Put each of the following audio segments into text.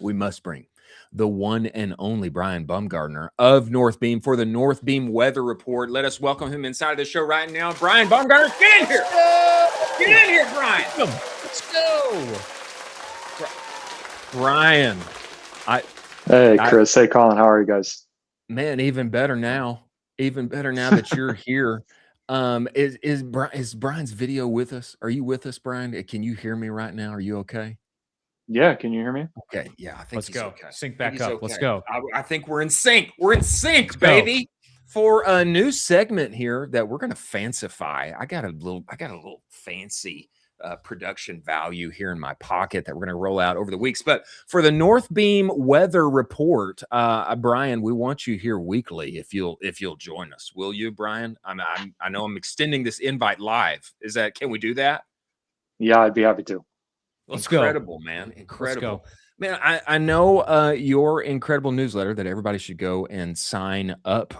we must bring the one and only Bryan Bumgardner of Northbeam for the Northbeam Weather Report. Let us welcome him inside of the show right now. Bryan Bumgardner, get in here. Get in here, Bryan. Let's go. Bryan. Hey, Chris. Hey, Colin. How are you guys? Man, even better now. Even better now that you're here. Is Bryan's video with us? Are you with us, Bryan? Can you hear me right now? Are you okay? Yeah, can you hear me? Okay, yeah, I think Let's go. okay. Sync back up. Okay. Let's go. I think we're in sync. We're in sync, Let's baby. go. For a new segment here that we're going to fancify. I got a little fancy production value here in my pocket that we're going to roll out over the weeks. But for the Northbeam Weather Report, Bryan, we want you here weekly. If you'll join us, will you, Bryan? I know I'm extending this invite live. Can we do that? Yeah, I'd be happy to. Incredible, man. Incredible. Man, I know your incredible newsletter that everybody should go and sign up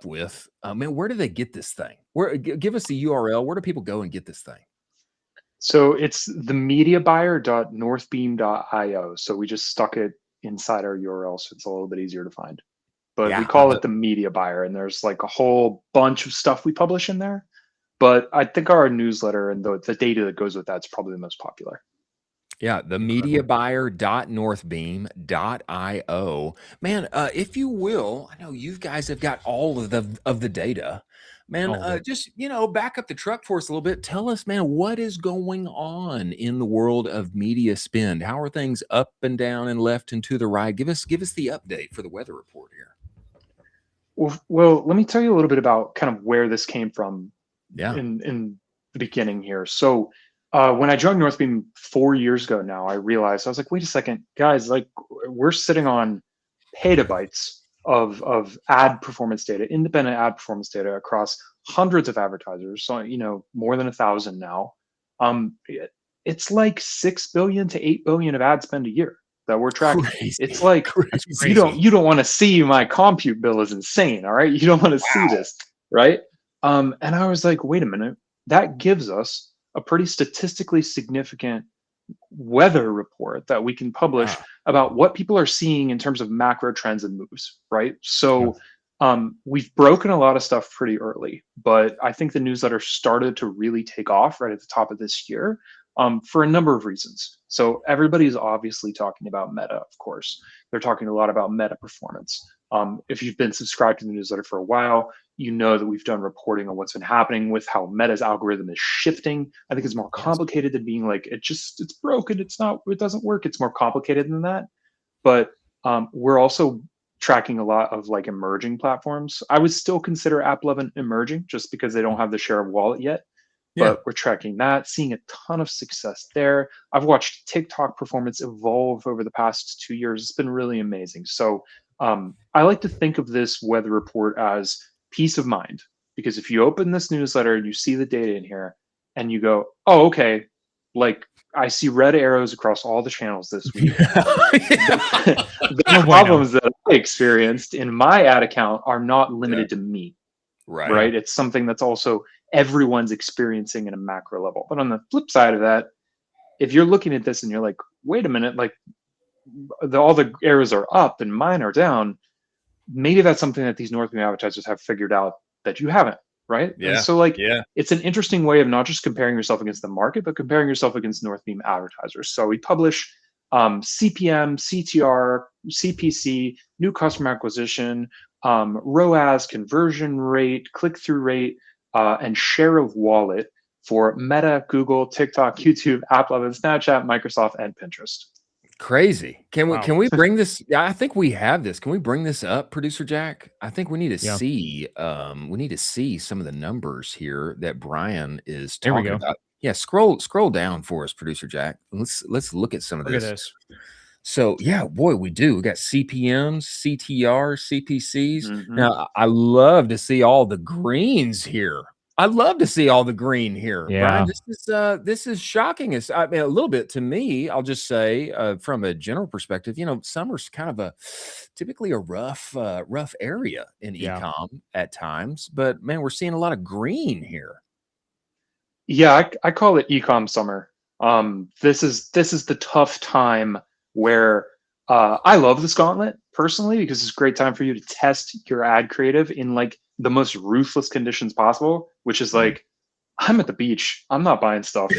with. Man, where do they get this thing? Give us the URL. Where do people go and get this thing? So it's themediabuyer.northbeam.io. So we just stuck it inside our URL, so it's a little bit easier to find. But we call it the Media Buyer, and there's like a whole bunch of stuff we publish in there. But I think our newsletter and the data that goes with that's probably the most popular. Yeah, the mediabuyer.northbeam.io. Man, if you will, I know you guys have got all of the data. Man, just, back up the truck for us a little bit. Tell us, man, what is going on in the world of media spend? How are things up and down and left and to the right? Give us the update for the weather report here. Well, let me tell you a little bit about kind of where this came from. Yeah. In the beginning here. So when I joined Northbeam 4 years ago now, I realized, I was like, wait a second, guys, like we're sitting on petabytes of ad performance data, independent ad performance data across hundreds of advertisers. So, more than 1,000 now. It's like 6 billion to 8 billion of ad spend a year that we're tracking. Crazy. It's like Crazy. you don't want to see my compute bill is insane. All right. You don't want to see this, right? And I was like, wait a minute, that gives us a pretty statistically significant weather report that we can publish about what people are seeing in terms of macro trends and moves, right? So we've broken a lot of stuff pretty early, but I think the newsletter started to really take off right at the top of this year for a number of reasons. So everybody's obviously talking about Meta, of course. They're talking a lot about Meta performance. If you've been subscribed to the newsletter for a while, you know that we've done reporting on what's been happening with how Meta's algorithm is shifting. I think it's more complicated than being like, it's broken, it doesn't work. It's more complicated than that. But we're also tracking a lot of like emerging platforms. I would still consider AppLovin emerging just because they don't have the share of wallet yet. But we're tracking that, seeing a ton of success there. I've watched TikTok performance evolve over the past 2 years. It's been really amazing. So I like to think of this weather report as peace of mind, because if you open this newsletter and you see the data in here and you go, oh, okay, like I see red arrows across all the channels this week. The problems that I experienced in my ad account are not limited to me. Right. It's something that's also everyone's experiencing at a macro level. But on the flip side of that, if you're looking at this and you're like, wait a minute, like all the arrows are up and mine are down, maybe that's something that these Northbeam advertisers have figured out that you haven't, right? Yeah. And so it's an interesting way of not just comparing yourself against the market, but comparing yourself against Northbeam advertisers. So we publish CPM, CTR, CPC, new customer acquisition, ROAS, conversion rate, click-through rate, and share of wallet for Meta, Google, TikTok, YouTube, AppLovin, Snapchat, Microsoft, and Pinterest. Crazy. Can we bring this? I think we have this. Can we bring this up, Producer Jack? I think we need to see some of the numbers here that Bryan is talking about. Yeah, scroll down for us, Producer Jack. Let's look at some of this. Look at this. So yeah, boy, we do. We got CPMs, CTR, CPCs. Now I love to see all the greens here. I love to see all the green here. Yeah. Bryan, this is shocking. I mean, a little bit to me. I'll just say, from a general perspective, summer's kind of typically a rough area in eCom at times. But man, we're seeing a lot of green here. Yeah, I call it eCom summer. This is the tough time where I love this gauntlet personally because it's a great time for you to test your ad creative in like the most ruthless conditions possible, which is like, I'm at the beach. I'm not buying stuff.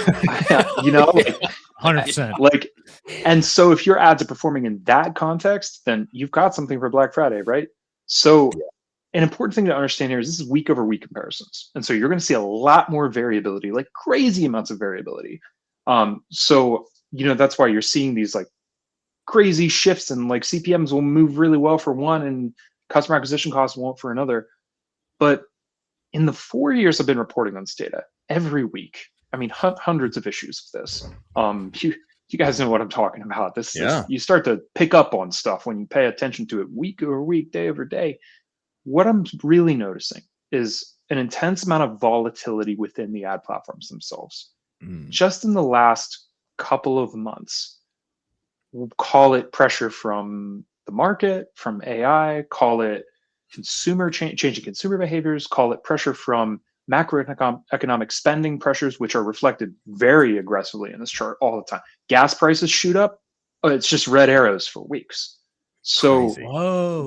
You know, like, 100%. like, and so if your ads are performing in that context, then you've got something for Black Friday, right? So an important thing to understand here is this is week over week comparisons. And so you're going to see a lot more variability, like crazy amounts of variability. So, you know, that's why you're seeing these like crazy shifts, and like CPMs will move really well for one and customer acquisition costs won't for another. But in the 4 years I've been reporting on this data every week, I mean, hundreds of issues with this. You guys know what I'm talking about. This, you start to pick up on stuff when you pay attention to it week over week, day over day. What I'm really noticing is an intense amount of volatility within the ad platforms themselves. Just in the last couple of months, we'll call it pressure from the market, from AI, call it consumer changing consumer behaviors, call it pressure from macroeconomic spending pressures, which are reflected very aggressively in this chart all the time. Gas prices shoot up. It's just red arrows for weeks. So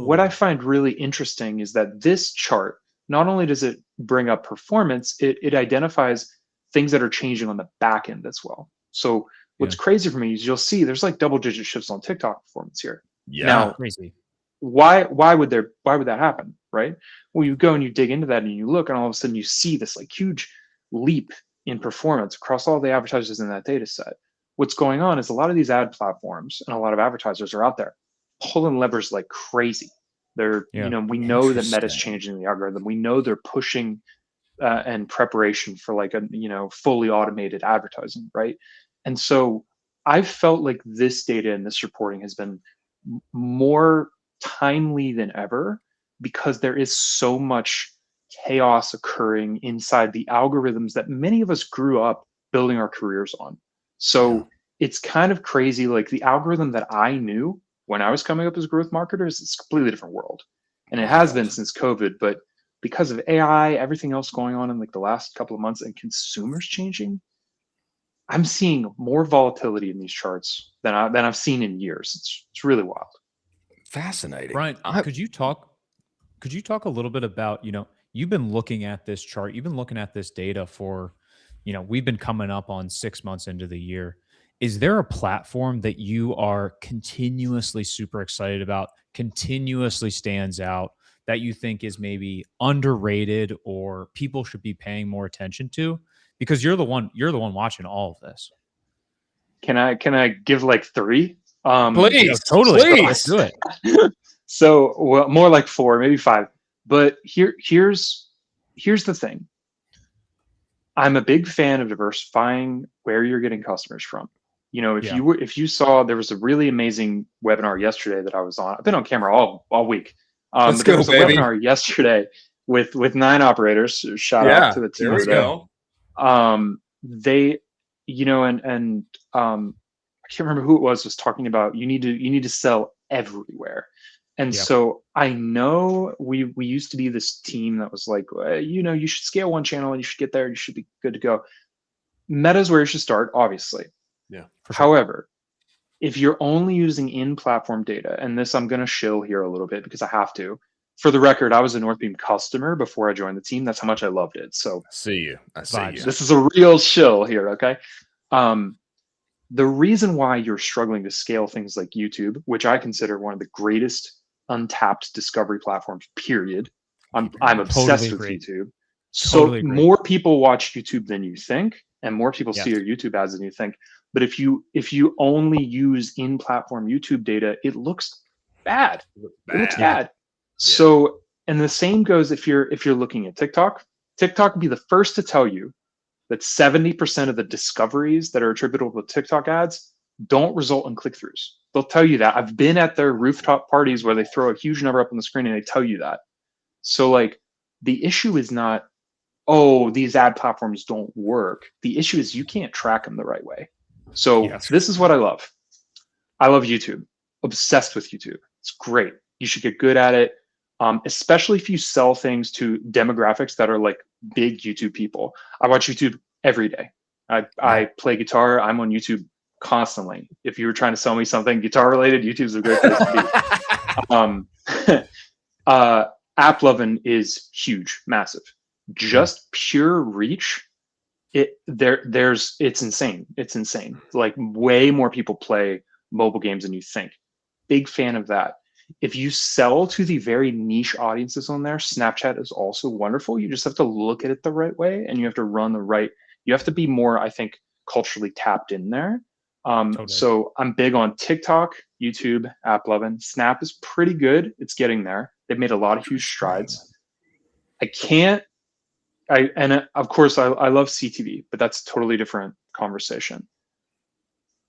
what I find really interesting is that this chart, not only does it bring up performance, it identifies things that are changing on the back end as well. So what's crazy for me is you'll see there's like double-digit shifts on TikTok performance here. Now, crazy. Why would that happen, right? Well, you go and you dig into that and you look, and all of a sudden you see this like huge leap in performance across all the advertisers in that data set. What's going on is a lot of these ad platforms and a lot of advertisers are out there pulling levers like crazy. They're, you know, we know that Meta's changing the algorithm. We know they're pushing and preparation for like a, you know, fully automated advertising, right? And so I've felt like this data and this reporting has been more timely than ever because there is so much chaos occurring inside the algorithms that many of us grew up building our careers on. So it's kind of crazy. Like the algorithm that I knew when I was coming up as a growth marketer is a completely different world. And it has been since COVID, but because of AI, everything else going on in like the last couple of months and consumers changing, I'm seeing more volatility in these charts than I've seen in years. It's really wild. Fascinating. Bryan, could you talk a little bit about, you know, you've been looking at this chart, you've been looking at this data for, you know, we've been coming up on 6 months into the year. Is there a platform that you are continuously super excited about, continuously stands out, that you think is maybe underrated or people should be paying more attention to? Because you're the one watching all of this. Can I give like three? Please, totally. Please. Let's do it. So, well, more like 4, maybe 5. But here's the thing. I'm a big fan of diversifying where you're getting customers from. You know, if you saw, there was a really amazing webinar yesterday that I was on. I've been on camera all week. Let's but there go, was a baby. webinar yesterday with 9 operators. Shout out to the team. There we go. They, you know, and I can't remember who it was talking about you need to sell everywhere. And so I know we used to be this team that was like, you know, you should scale one channel and you should get there, you should be good to go. Meta's where you should start, obviously. Yeah. However, if you're only using in-platform data, and this I'm going to shill here a little bit because I have to. For the record, I was a Northbeam customer before I joined the team. That's how much I loved it. So I see you. This is a real shill here, okay? The reason why you're struggling to scale things like YouTube, which I consider one of the greatest untapped discovery platforms, period. I'm obsessed with YouTube. So more people watch YouTube than you think, and more people see your YouTube ads than you think. But if you only use in-platform YouTube data, it looks bad. It looks bad. So, and the same goes if you're looking at TikTok. TikTok would be the first to tell you that 70% of the discoveries that are attributable to TikTok ads don't result in click-throughs. They'll tell you that. I've been at their rooftop parties where they throw a huge number up on the screen and they tell you that. So like the issue is not, oh, these ad platforms don't work. The issue is you can't track them the right way. So this is what I love. I love YouTube. Obsessed with YouTube. It's great. You should get good at it. Especially if you sell things to demographics that are like big YouTube people. I watch YouTube every day. I play guitar. I'm on YouTube constantly. If you were trying to sell me something guitar related, YouTube's a great place to be. AppLovin is huge, massive. Just pure reach, it's insane. It's insane. Like way more people play mobile games than you think. Big fan of that. If you sell to the very niche audiences on there, Snapchat is also wonderful. You just have to look at it the right way, and you have to run the right. You have to be more, I think, culturally tapped in there. Totally. So I'm big on TikTok, YouTube, AppLovin. Snap is pretty good. It's getting there. They've made a lot of huge strides. Of course I love CTV, but that's a totally different conversation.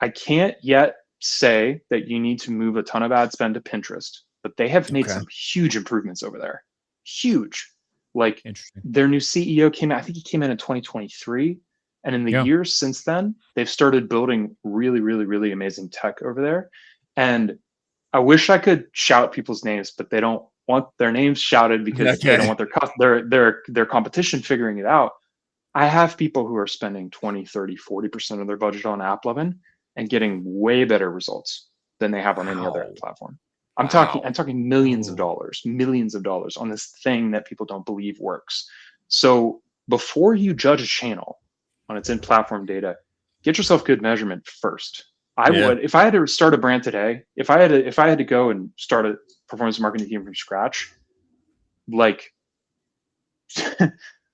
I can't yet say that you need to move a ton of ad spend to Pinterest, but they have made some huge improvements over there. Huge. Like their new CEO came out, I think he came in 2023. And in the years since then, they've started building really, really, really amazing tech over there. And I wish I could shout people's names, but they don't want their names shouted because they don't want their competition figuring it out. I have people who are spending 20, 30, 40% of their budget on AppLovin and getting way better results than they have on any other platform. I'm talking millions of dollars on this thing that people don't believe works. So before you judge a channel on its in-platform data, get yourself good measurement first. I would, if I had to start a brand today, if I had to go and start a performance marketing team from scratch, like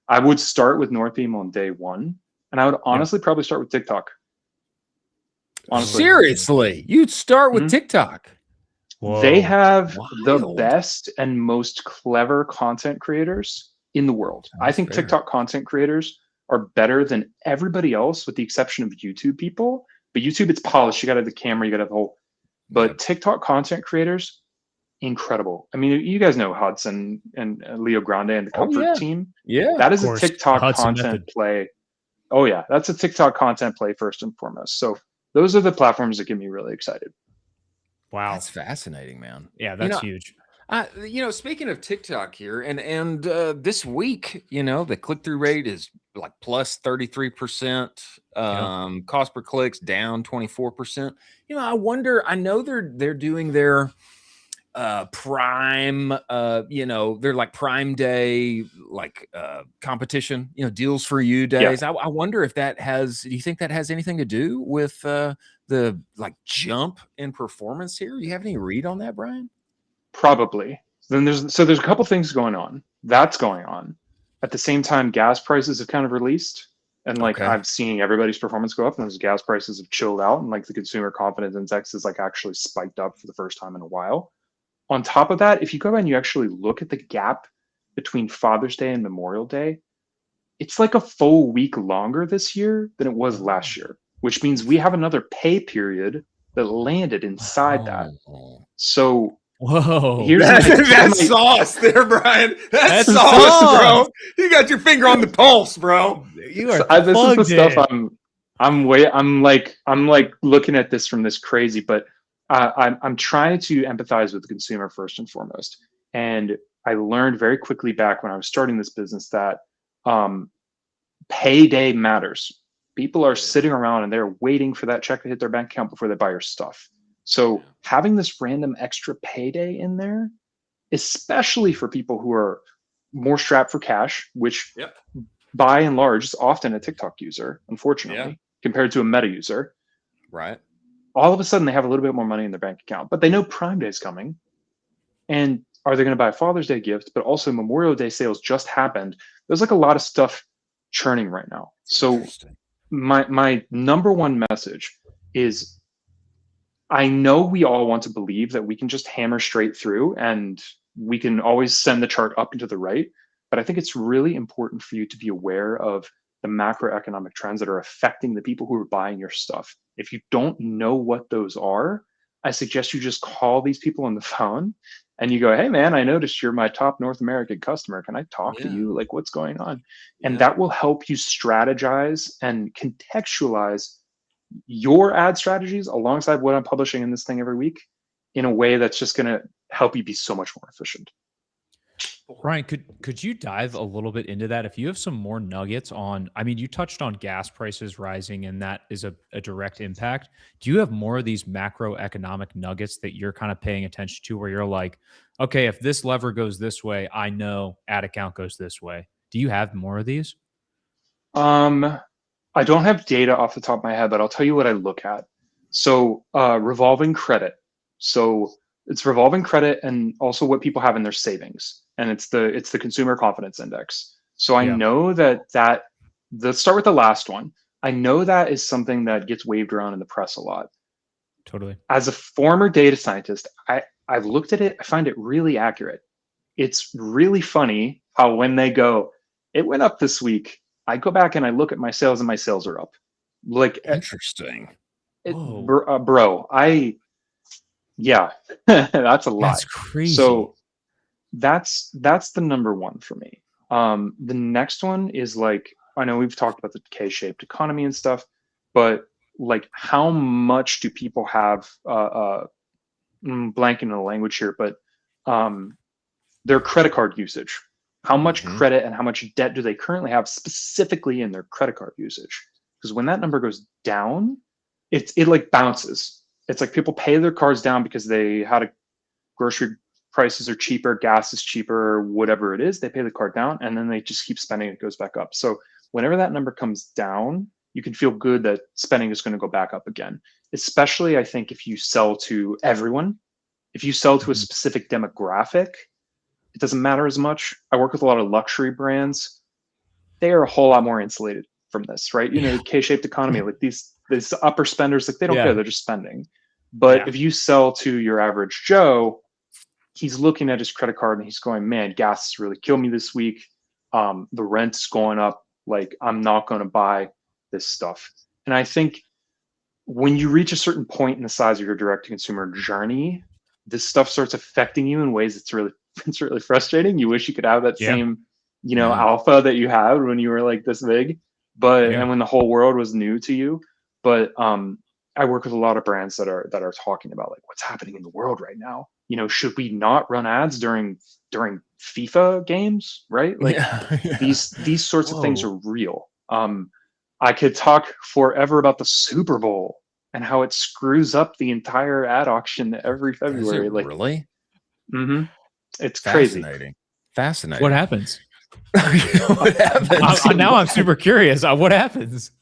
I would start with Northbeam on day one, and I would honestly probably start with TikTok. Honestly. Seriously, you'd start with TikTok. Whoa. They have the best and most clever content creators in the world. I think TikTok content creators are better than everybody else, with the exception of YouTube people. But YouTube, it's polished. You got to have the camera, you got to have the whole. But TikTok content creators, incredible. I mean, you guys know Hudson and Leo Grande and the Comfort team. Yeah, that is a TikTok content play. Oh yeah, that's a TikTok content play first and foremost. So those are the platforms that get me really excited. Wow, that's fascinating, man. Yeah, that's huge. Speaking of TikTok here, and this week, the click-through rate is like plus 33%. Cost per clicks down 24%. I wonder. I know they're doing their Prime. They're like Prime Day, like competition. Deals for you days. I wonder if that has. Do you think that has anything to do with the like jump in performance here? You have any read on that, Bryan? Probably. Then there's a couple things going on. That's going on. At the same time, gas prices have kind of released, and like I've seen everybody's performance go up, and those gas prices have chilled out, and like the consumer confidence index is like actually spiked up for the first time in a while. On top of that, if you go and you actually look at the gap between Father's Day and Memorial Day, it's like a full week longer this year than it was last year, which means we have another pay period that landed inside that. So here's that's sauce there, Bryan. That's sauce, bro. You got your finger on the pulse, bro. You are this is the stuff I'm like looking at this from this crazy, but I'm trying to empathize with the consumer first and foremost. And I learned very quickly back when I was starting this business that payday matters. People are sitting around and they're waiting for that check to hit their bank account before they buy your stuff. So having this random extra payday in there, especially for people who are more strapped for cash, which by and large is often a TikTok user, unfortunately, compared to a Meta user. Right. All of a sudden they have a little bit more money in their bank account, but they know Prime Day is coming. And are they going to buy a Father's Day gift? But also Memorial Day sales just happened. There's like a lot of stuff churning right now. So my number one message is, I know we all want to believe that we can just hammer straight through and we can always send the chart up and to the right. But I think it's really important for you to be aware of the macroeconomic trends that are affecting the people who are buying your stuff. If you don't know what those are, I suggest you just call these people on the phone and you go, hey man, I noticed you're my top North American customer. Can I talk to you? Like, what's going on? And that will help you strategize and contextualize your ad strategies alongside what I'm publishing in this thing every week in a way that's just going to help you be so much more efficient. Bryan, could you dive a little bit into that? If you have some more nuggets on, I mean, you touched on gas prices rising, and that is a direct impact. Do you have more of these macroeconomic nuggets that you're kind of paying attention to where you're like, okay, if this lever goes this way, I know ad account goes this way. Do you have more of these? I don't have data off the top of my head, but I'll tell you what I look at. So revolving credit. So it's revolving credit and also what people have in their savings. And it's the consumer confidence index. So I Yeah, know that let's start with the last one. I know that is something that gets waved around in the press a lot. totally. As a former data scientist, I've looked at it, I find it really accurate. It's really funny how when they go, it went up this week, I go back and I look at my sales and my sales are up. Like, Interesting. Whoa, bro, yeah, that's a lot. that's crazy. So that's the number one for me. The next one is like, I know we've talked about the K-shaped economy and stuff, but like how much do people have blanking on the language here, but their credit card usage. How much Mhm. credit and how much debt do they currently have specifically in their credit card usage? Because when that number goes down, it like bounces. It's like people pay their cards down because they had a grocery prices are cheaper, gas is cheaper, whatever it is, they pay the card down and then they just keep spending, it goes back up. So whenever that number comes down, you can feel good that spending is going to go back up again. Especially I think if you sell to everyone, if you sell to a Mhm. specific demographic, it doesn't matter as much. I work with a lot of luxury brands. They are a whole lot more insulated from this, right? You know, Yeah, the K-shaped economy, like these upper spenders, like they don't care, yeah, they're just spending. But yeah. if you sell to your average Joe, he's looking at his credit card and he's going, man, gas has really killed me this week. The rent's going up. Like, I'm not going to buy this stuff. And I think when you reach a certain point in the size of your direct to consumer journey, this stuff starts affecting you in ways that's really it's really frustrating. You wish you could have that Yeah, same, Yeah. alpha that you had when you were like this big, but yeah, and when the whole world was new to you. But I work with a lot of brands that are talking about like what's happening in the world right now. Should we not run ads during FIFA games, right? Like Yeah. Yeah. these sorts of things whoa, are real. I could talk forever about the Super Bowl and how it screws up the entire ad auction every Does it February. Like, really? hmm it's crazy. Fascinating. what Fascinating. happens? Uh, What happens? Now I'm super curious. What happens?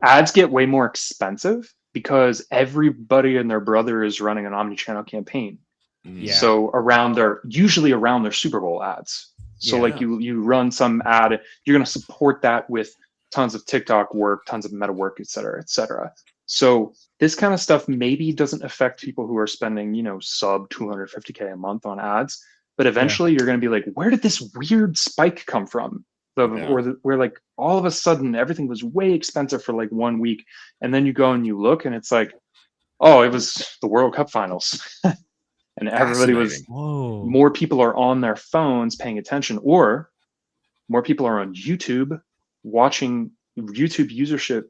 Ads get way more expensive because everybody and their brother is running an omni-channel campaign. Mm, Yeah, So usually around their Super Bowl ads. So like yeah, yeah. you run some ad, you're going to support that with tons of TikTok work, tons of meta work, et cetera, et cetera. So this kind of stuff maybe doesn't affect people who are spending, sub 250K a month on ads, but yeah, eventually you're going to be like, where did this weird spike come from? Yeah. Where like all of a sudden everything was way expensive for like 1 week, and then you go and you look and it's like, oh, it was the World Cup finals, and everybody was Fascinating. whoa, more people are on their phones paying attention, or more people are on YouTube watching. YouTube viewership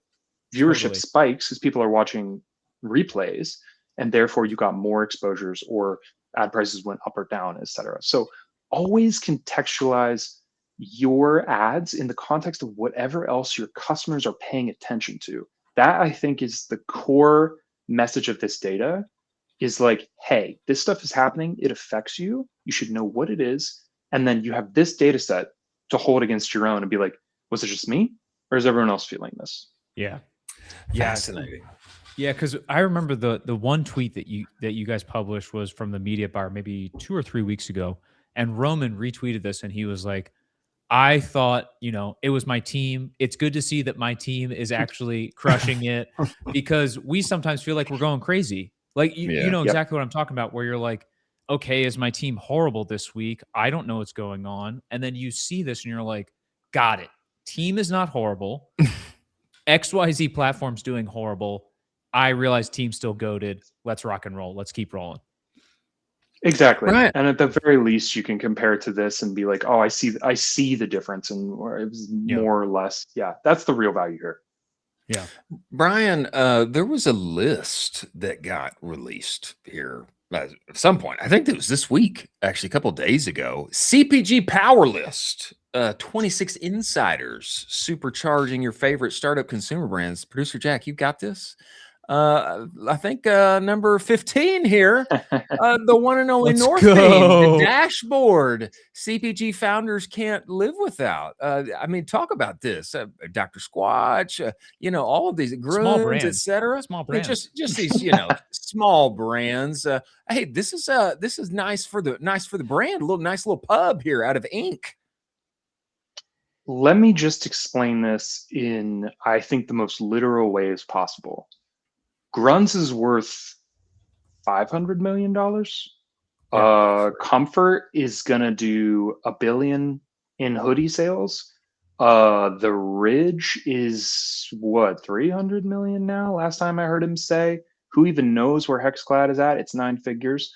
totally. spikes as people are watching replays, and therefore you got more exposures, or ad prices went up or down, etc. So always contextualize your ads in the context of whatever else your customers are paying attention to. That I think is the core message of this data, is like, hey, this stuff is happening, it affects you, you should know what it is, and then you have this data set to hold against your own and be like, was it just me or is everyone else feeling this? Yeah, yeah, Fascinating. yeah. Because I remember the one tweet that you guys published was from the media bar maybe 2 or 3 weeks ago, and Roman retweeted this, and he was like, I thought, it was my team. It's good to see that my team is actually crushing it because we sometimes feel like we're going crazy. Like you Yeah. know Yep. exactly what I'm talking about, where you're like, okay, is my team horrible this week? I don't know what's going on. And then you see this and you're like, got it. Team is not horrible. XYZ platform's doing horrible. I realize team's still goated. Let's rock and roll. Let's keep rolling. Exactly. Right. And at the very least, you can compare it to this and be like, oh, I see the difference, and or it was Yeah. more or less. Yeah, that's the real value here. Yeah. Brian, there was a list that got released here at some point. I think it was this week, actually, a couple of days ago. CPG Power List, 26 insiders supercharging your favorite startup consumer brands. Producer Jack, you got this? I think number 15 here, the one and only Let's Northbeam, the go. dashboard CPG founders can't live without. I mean, talk about this, Dr. Squatch, all of these Small Grunes, brands. etc. Small I mean, brands. just these, small brands. Hey, this is nice for the brand. A nice little pub here out of ink. Let me just explain this in, I think, the most literal way as possible. Gruns is worth $500 million. Comfort is gonna do $1 billion in hoodie sales. The Ridge is what, 300 million now? Last time I heard him say. Who even knows where Hexclad is at? It's 9 figures.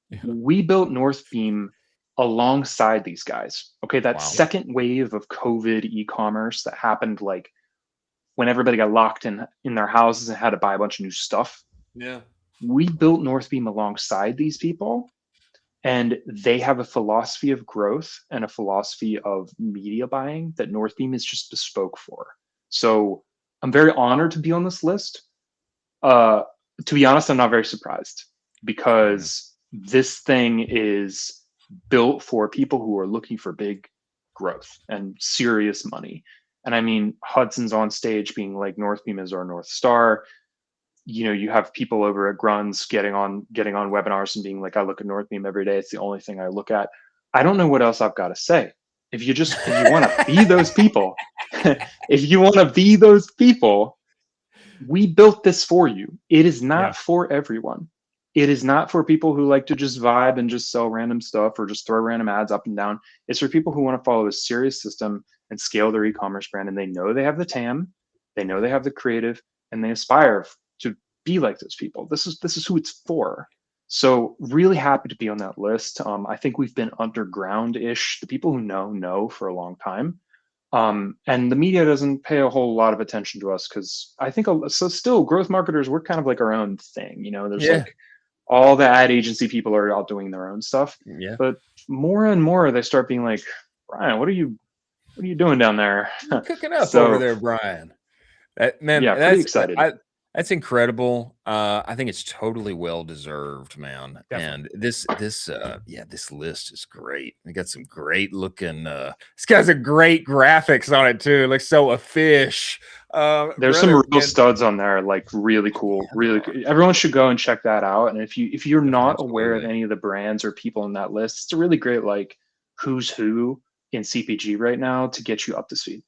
Yeah. We built Northbeam alongside these guys. Okay, that second wave of COVID e-commerce that happened like when everybody got locked in their houses and had to buy a bunch of new stuff. Yeah. We built Northbeam alongside these people, and they have a philosophy of growth and a philosophy of media buying that Northbeam is just bespoke for. So I'm very honored to be on this list. To be honest, I'm not very surprised, because this thing is built for people who are looking for big growth and serious money. And I mean, Hudson's on stage being like, Northbeam is our North Star. You have people over at Gruns getting on webinars and being like, I look at Northbeam every day. It's the only thing I look at. I don't know what else I've got to say. If you want to be those people, we built this for you. It is not for everyone. It is not for people who like to just vibe and just sell random stuff or just throw random ads up and down. It's for people who want to follow a serious system and scale their e-commerce brand. And they know they have the TAM, they know they have the creative, and they aspire to be like those people. This is who it's for. So really happy to be on that list. I think we've been underground-ish. The people who know for a long time. And the media doesn't pay a whole lot of attention to us, because I think still growth marketers, we're kind of like our own thing. There's like all the ad agency people are out doing their own stuff. Yeah. But more and more they start being like, Brian, what are you doing down there? You're cooking up over there, Brian. Pretty excited. That's incredible. I think it's totally well deserved, man. Definitely. And this list is great. We got some great looking. This guy's a great graphics on it too. It looks so a fish. There's some real studs on there, like really cool. Everyone should go and check that out. And if you're not aware of any of the brands or people in that list, it's a really great like who's who in CPG right now to get you up to speed.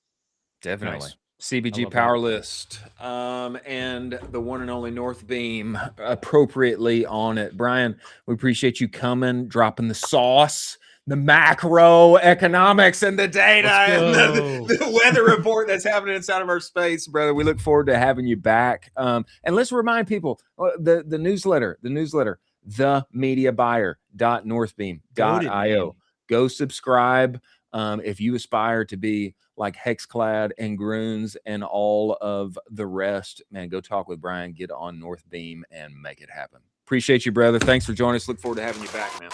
Definitely. Nice. CPG Power List, and the one and only Northbeam appropriately on it. Brian, we appreciate you coming, dropping the sauce, the macroeconomics and the data and the weather report that's happening inside of our space, brother. We look forward to having you back. And let's remind people, the newsletter, themediabuyer.northbeam.io. Go subscribe. If you aspire to be like Hexclad and Grunes and all of the rest, man, go talk with Brian, get on Northbeam and make it happen. Appreciate you, brother. Thanks for joining us. Look forward to having you back, man.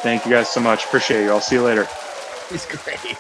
Thank you guys so much. Appreciate you. I'll see you later. He's great.